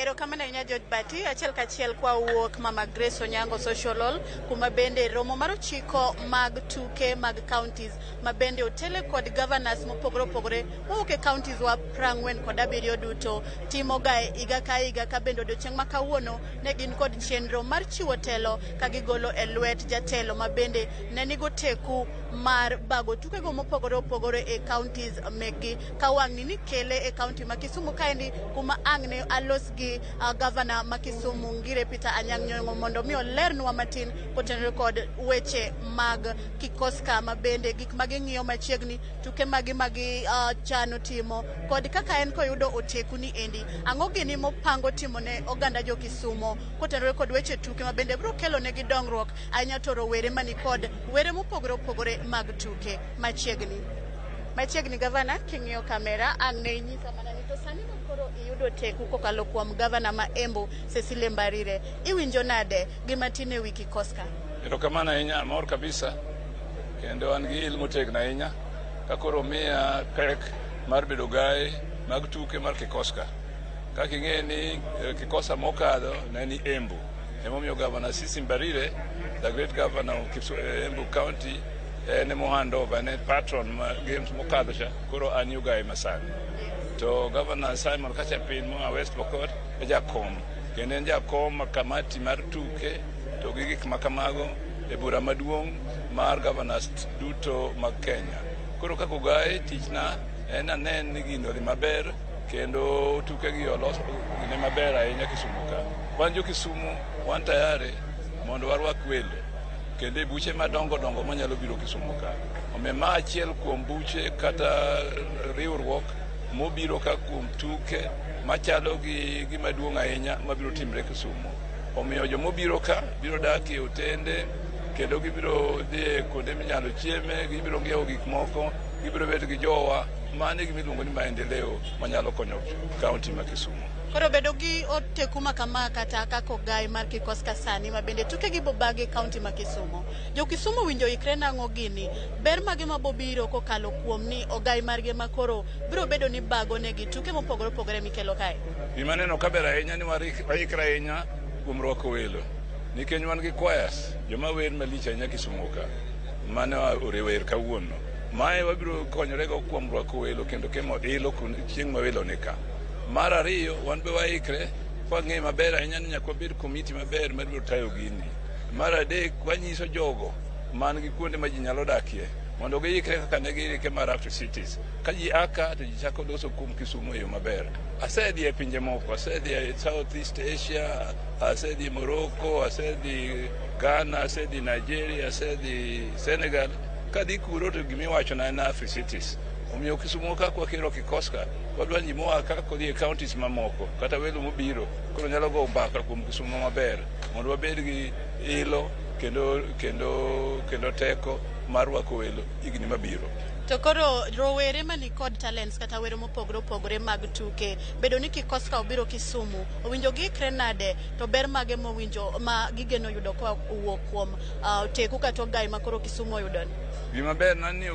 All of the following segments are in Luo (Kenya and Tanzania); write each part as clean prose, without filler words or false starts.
Erokamano ahinya Jodbati, achiel kachiel kwa wuok Mama Grace Onyango Socialol, kuma bende romo mar ochiko mag tuke mag counties, ma bende otele kod governors mopogore opogore mowuok e counties wa 40 kod 7 duto, timo ga higa ka higa ka bende odiochieng' ma kawuono ne gin kod chenro mar chiwo telo ka gigolo e lwet jatelo ma bende ne nigo teku mar bago tukego mopogore opogore e counties mekgi, ka wang'ni ni kele e county ma Kisumu kaendi kuma ang'ne alos gi governor ma Kisumu Ngire Peter Anyang' Nyong'o mondo mi olernwa matin kotenore kod weche mag KICOSCA, ma bende gik maging'iyo machiegni, tuke magi chano timo kod kaka en koyudo oteku ni endi ang'o gini mopango timo ne oganda jo Kisumu kotenore kod weche tuke ma bende biro kelo negi dongruok ahinya to rowere mani kod were mopogore opogore mag tuke machiegni. Gavana, king'iyo kamera ang' ne inyisa mana ni to sani koro iyudo teku kokalo kuom gavana ma Embu Cecily Mbarire, iwinjo nade gima tin e wi KICOSCA? Erokamano ahinya, amor kabisa kendo an gi il motegno ahinya ka koro miya pek mar bedo gae mag tuke mar KICOSCA. Kaka ing'e ni KICOSCA mokadho ne ni Embu, emomiyo gavana Cecily Mbarire, the great governor of Embu County, ne hand over, ne patron games mokadho cha, koro an yugae masani. To Governor Simon Kachapin mo West Pokot e jakom, kendo en jakom kamati mar tuke to gi gik makamago e bura maduong' mar governors duto mag Kenya. Koro kaka ugae tichna en anen ni gino dhi maber kendo tuke gi olos ne maber ahinya Kisumu ka. Wan jo Kisumu wan tayari mondo warwak welo kendo buche madongo manyalo biro Kisumu ka. Omema achiel kuom buche kata riwruok mobiro ka kuom tuke machalo gi gima duong' ahinya mabiro timre Kisumu. Omiyo jomobiro ka biro dak e otende kendo gibiro dhi kuonde minyalo chieme, gibiro ng'iewo gik moko, gibiro bet gi jowa, mano gima iluongo ni maendeleo manyalo konyo kaunti ma Kisumu. Koro bedo gi oteku ma kama kata kaka ogai mar KICOSCA sani ma bende tuke gi bobagi kaunti ma Kisumu, jo Kisumu winjo ikre nang'o gini, ber mage ma bobiro kokalo kuom ni ogai margi ma koro biro bedo ni bago negi tuke mopogore opogore mikelo kae? Gima neno kaber ahinya ni waikre ahinya kuom rwako welo, nikech wan gi choirs joma wer malich ahinya Kisumu ka, mane orewer kawuono. Mae wabiro konyorego kuom rwako welo kendo kemo ilo chieng' ma welo ni ka. Mar ariyo, wan be waikre wang'e maber ahinya ni nyaka wabed komiti maber mabiro tayo gini. Mar adek, wanyiso jogo man gi kuonde ma ji nyalo dakie mondo giikre kaka ne giike mar after cities. Ka ji aka to ji chako loso kuom Kisumu e yo maber. Asedhi e pinje moko, asedhi e Southeast Asia, asedhi Morocco, asedhi Ghana, asedhi Nigeria, asedhi Senegal. Kadhi kuro to gimiwacho na en after cities. Omiyo Kisumu ka kwakiro KICOSCA, wadwa ni moa ka kodhi e counties mamoko kata welo mobiro koro nyalo go mbaka kuom Kisumu maber mondo wabed gi ilo kendo teko mar rwako welo higni mabiro. To koro rowere mani kod talents kata were mopogore opogore mag tuke, bedo ni KICOSCA obiro Kisumu, owinjo giikre nade to ber mage mowinjo ma gigeno yudo kwa uwuok kuom teku kata ogai ma koro Kisumu oyudoni? Gima ber nani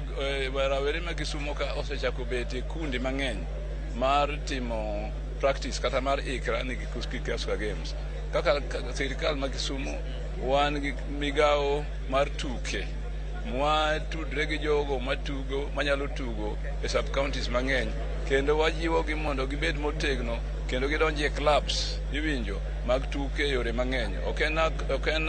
rawere ma Kisumu ka osechako bet e kundi mang'eny mar timo practice kata mar ikra ni KICOSCA games. Kaka sirikal ma Kisumu wan gi migawo mar tuke, tudre gi jogo matugo manyalo tugo e sub counties mang'eny, kendo wajiwo gi mondo gibed motegno kendo gidonji e clubs iwinjo mag tuke yore mang'eny. Ok en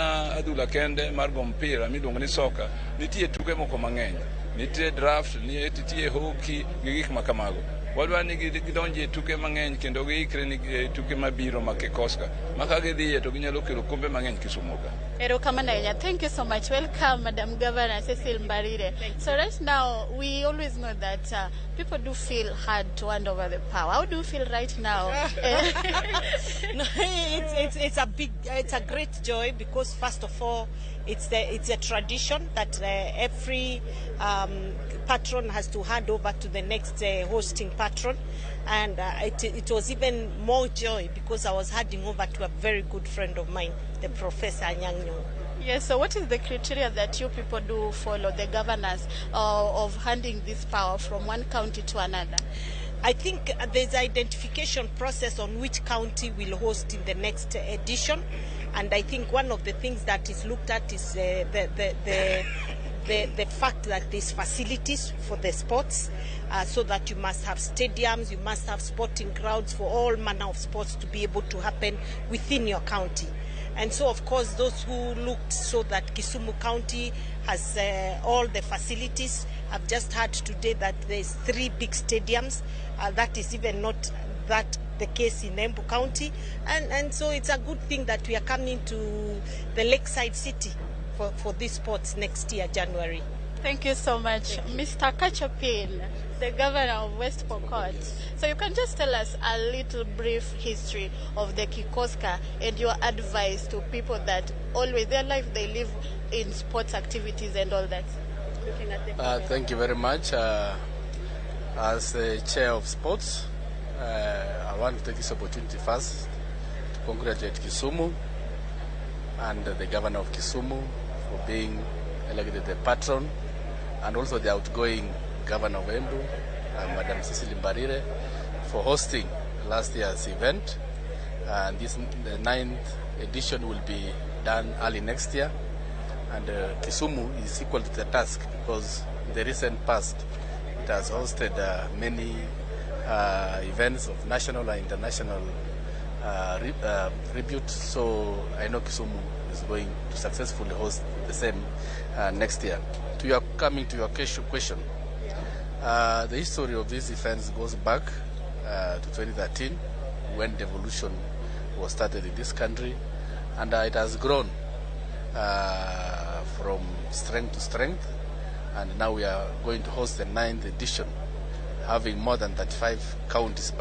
adhula kende mar go mpira miluongo ni soka, nitie tuke moko mang'eny, nitie draft, nitie hockey gi gik makamago. Wadwa ni gidonji e tuke mang'eny kendo giikre ni tuke mabiro ma KICOSCA maka gidhiye to ginyalo kelo kombe mang'eny Kisumu ka. Erokamano ahinya. Thank you so much. Welcome, Madam Governor Cecily Mbarire. So right now, we always know that people do feel hard to hand over the power. How do you feel right now? No, it's a great joy because first of all, it's a tradition that every patron has to hand over to the next hosting patron, and it was even more joy because I was handing over to a very good friend of mine, the Professor Anyang' Nyong'o. Yes, so what is the criteria that you people do follow, the governors, of handing this power from one county to another? I think there's an identification process on which county will host in the next edition, and I think one of the things that is looked at is the fact that there's facilities for the sports, so that you must have stadiums, you must have sporting grounds for all manner of sports to be able to happen within your county. And so, of course, those who looked so that Kisumu County has all the facilities. I've just heard today that there's 3 big stadiums. That is even not that the case in Embu County. And so it's a good thing that we are coming to the lakeside city for these sports next year, January. Thank you so much. Mr. Kachapin, the governor of West Pokot. So you can just tell us a little brief history of the KICOSCA and your advice to people that always their life they live in sports activities and all that. Looking at the thank you very much. As the chair of sports, I want to take this opportunity first to congratulate Kisumu and the governor of Kisumu for being elected the patron, and also the outgoing governor of Embu, Madam Cecily Mbarire, for hosting last year's event. And the 9th edition will be done early next year. And Kisumu is equal to the task, because in the recent past it has hosted many events of national and international repute. So I know Kisumu is going to successfully host the same next year. Coming to your question, the history of these events goes back to 2013, when devolution was started in this country, and it has grown from strength to strength, and now we are going to host the 9th edition, having more than 35 counties.